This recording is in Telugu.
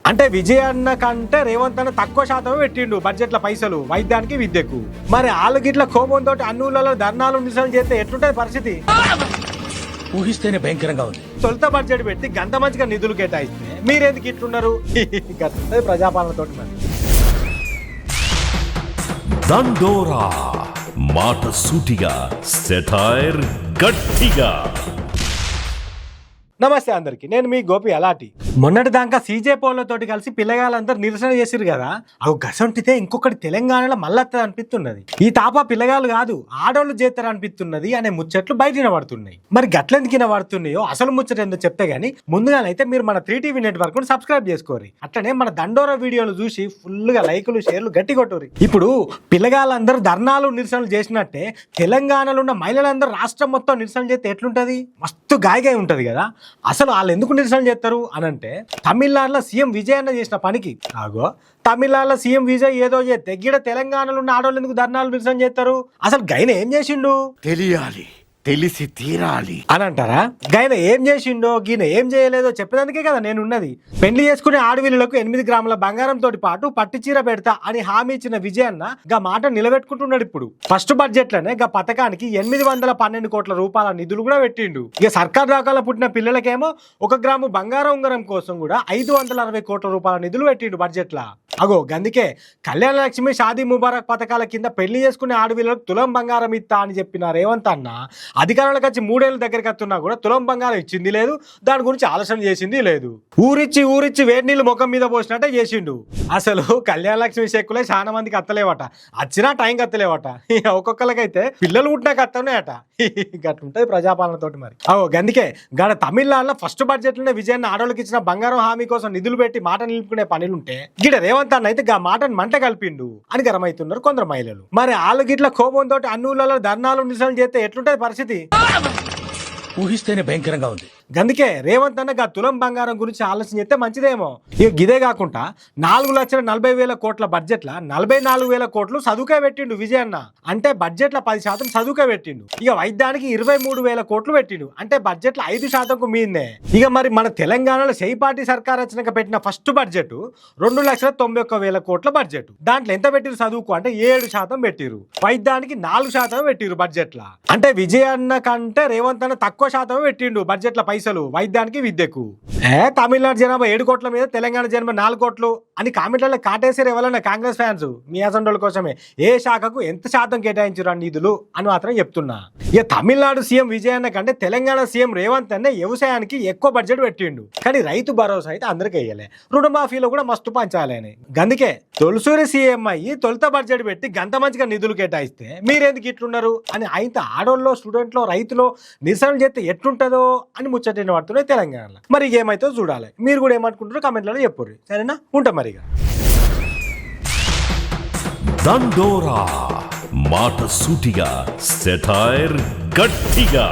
అంటే విజయ్ అన్న కంటే రేవంత్ అన్న తక్కువ శాతం పెట్టిండు బడ్జెట్ల పైసలు వైద్యానికి విద్యకు. మరి వాళ్ళకి ఇట్లా కోపంతో అన్ని ఊళ్ళలో ధర్నాలు నిరసనలు చేస్తే ఎట్లుంటది పరిస్థితి? ఊహిస్తేనే భయంకరంగా ఉంది. తొలుత బడ్జెట్ పెట్టి గంత మంచిగా నిధులు కేటాయిస్తే మీరెందుకు ఇట్లున్నారు? గట్లుంటది ప్రజాపాలనతో. మరి దండోరా మాట సూటిగా, సెటైర్ గట్టిగా. నమస్తే అందరికి, నేను మీ గోపి అలాటి. మొన్నటి దాకా సీజే పోలతోటి కలిసి పిల్లగాళ్ళందరూ నిరసన చేసిరు కదా, అవి గసంటితే ఇంకొకటి తెలంగాణలో మళ్ళొత్తది అనిపిస్తున్నది. ఈ తాప పిల్లగాళ్ళు కాదు ఆడోళ్ళు చేస్తారు అనిపిస్తున్నది అనే ముచ్చట్లు బయట వినబడుతున్నాయి. మరి గట్లెందుకు వినబడుతున్నాయో అసలు ముచ్చట ఏందో చెప్తే గానీ ముందుగానైతే మీరు మన 3TV నెట్వర్క్ ను సబ్స్క్రైబ్ చేసుకోరు. అట్లనే మన దండోరా వీడియోలు చూసి ఫుల్ గా లైకులు షేర్లు గట్టి కొట్టుర్రి. ఇప్పుడు పిల్లగాళ్ళందరూ ధర్నాలు నిరసనలు చేసినట్టే తెలంగాణలో ఉన్న మహిళలందరూ రాష్ట్రం మొత్తం నిరసనలు చేస్తే ఎట్లుంటది? మస్తు గాయగా ఉంటది కదా. అసలు వాళ్ళు ఎందుకు నిరసన చేస్తారు అని అంటే, తమిళనాడులో సీఎం విజయ్ అన్న చేసిన పనికి. తమిళనాడులో సీఎం విజయ్ ఏదో చేస్తే గిడ తెలంగాణలో ఉన్న ఆడవాళ్ళు ఎందుకు ధర్నాలు నిరసన చేస్తారు? అసలు గైన ఏం చేసిండు తెలియాలి, తెలిసి తీరాలి అని అంటారా? గైన ఏం చేసిండో గీన ఏం చేయలేదో చెప్పేదానికే కదా నేను ఉన్నది. పెళ్లి చేసుకునే ఆడవిల్లులకు 8 గ్రాముల బంగారంతో పాటు పట్టుచీర పెడతా అని హామీ ఇచ్చిన విజయ్ అన్న గా మాట నిలబెట్టుకుంటున్నాడు. ఇప్పుడు ఫస్ట్ బడ్జెట్ లోనే గా పథకానికి 812 కోట్ల రూపాయల నిధులు కూడా పెట్టిండు. ఇక సర్కార్ దాఖలా పుట్టిన పిల్లలకేమో 1 గ్రాము బంగారం ఉంగరం కోసం కూడా 560 కోట్ల రూపాయల నిధులు పెట్టిండు బడ్జెట్ లా. గందుకే కళ్యాణ లక్ష్మి, షాదీ ముబారక్ పథకాల కింద పెళ్లి చేసుకునే ఆడవిల్లకు తులం బంగారం ఇస్తా అని చెప్పిన రేవంత్ అన్న అధికారులకు వచ్చి 3 ఏళ్ళ దగ్గరికి వస్తున్నా కూడా తులం బంగారం ఇచ్చింది లేదు, దాని గురించి ఆలోచన చేసింది లేదు. ఊరిచ్చి వేడి నీళ్ళు ముఖం మీద పోసినట్టే చేసిండు. అసలు కళ్యాణ లక్ష్మి చెక్కులే చాలా మందికి అత్తలేవట, వచ్చినా టైంకి అత్తలేవట. ఒక్కొక్కరికైతే పిల్లలు పుట్టినాక అత్తనేట. గట్లుంటది ప్రజాపాలనతోటి. మరి గందుకే గడ తమిళనాడులో ఫస్ట్ బడ్జెట్ లోనే విజయ్ ఆడోళ్ళకి ఇచ్చిన బంగారం హామీ కోసం నిధులు పెట్టి మాట నిలుపుకునే పనులుంటే గిడ రేవంత్ అన్న అయితే గా మాటను మంట కలిపిండు అని గరమైతున్నారు కొందరు మహిళలు. మరి వాళ్ళు గిట్ల కోపంతో అన్ని ఊళ్ళలో ధర్నాలు నిరసనలు చేస్తే ఎట్లుంటది పరిస్థితి? ఊహిస్తేనే భయంకరంగా ఉంది. గందుకే రేవంత్ అన్న తులం బంగారం గురించి ఆలోచన చేస్తే మంచిదేమో. ఇక గిదే కాకుండా 4,40,000 కోట్ల బడ్జెట్ ల 44,000 కోట్లు చదువుకే పెట్టిండు విజయ్ అన్న. అంటే బడ్జెట్ ల 10% చదువుకే పెట్టిండు. ఇక వైద్యానికి 23,000 కోట్లు పెట్టిండు. అంటే బడ్జెట్ ల 5% మీదే. ఇక మరి మన తెలంగాణలో పార్టీ సర్కార్ రచనక పెట్టిన ఫస్ట్ బడ్జెట్ 2,91,000 కోట్ల బడ్జెట్. దాంట్లో ఎంత పెట్టిరు చదువుకు అంటే 7% పెట్టిరు. వైద్యానికి 4% పెట్టిరు బడ్జెట్ ల. అంటే విజయ్ అన్న కంటే రేవంత్ అన్న తక్కువ శాతం పెట్టిండు బడ్జెట్ ల పైసలు వైద్యానికి విద్యకు. తమిళనాడు జనాభా 7 కోట్ల మీద తెలంగాణ జనాభా 4 కోట్లు అని కామెంట్లలో కాటేసారు ఎవరన్నా కాంగ్రెస్ ఫ్యాన్స్. మీ అసంటోళ్ళ కోసమే ఏ శాఖకు ఎంత శాతం కేటాయించారు నిధులు అని మాత్రం చెప్తున్నా. ఇక తమిళనాడు సీఎం విజయ్ అన్న కంటే తెలంగాణ సీఎం రేవంత్ అన్న వ్యవసాయానికి ఎక్కువ బడ్జెట్ పెట్టిండు. కానీ రైతు భరోసా అయితే అందరికీ వేయలే, రుణమాఫీలో కూడా మస్తు పంచాలని. గందుకే తొలిసూరి సీఎం అయ్యి తొలుత బడ్జెట్ పెట్టి గంత మంచిగా నిధులు కేటాయిస్తే మీరెందుకు ఇట్లున్నారు అని ఆయన ఆడోళ్ళలో స్టూడెంట్లో రైతులో నిరసనలు చేస్తే ఎట్లుంటుందో అని ముచ్చటైన పడుతున్నాయి తెలంగాణలో. మరి ఏమైతే చూడాలి. మీరు కూడా ఏమనుకుంటారో కామెంట్లలో చెప్పుర్రి. సరేనా? ఉంటాం మరిగా. దండోరా మాట సూటిగా, సెటైర్ గట్టిగా.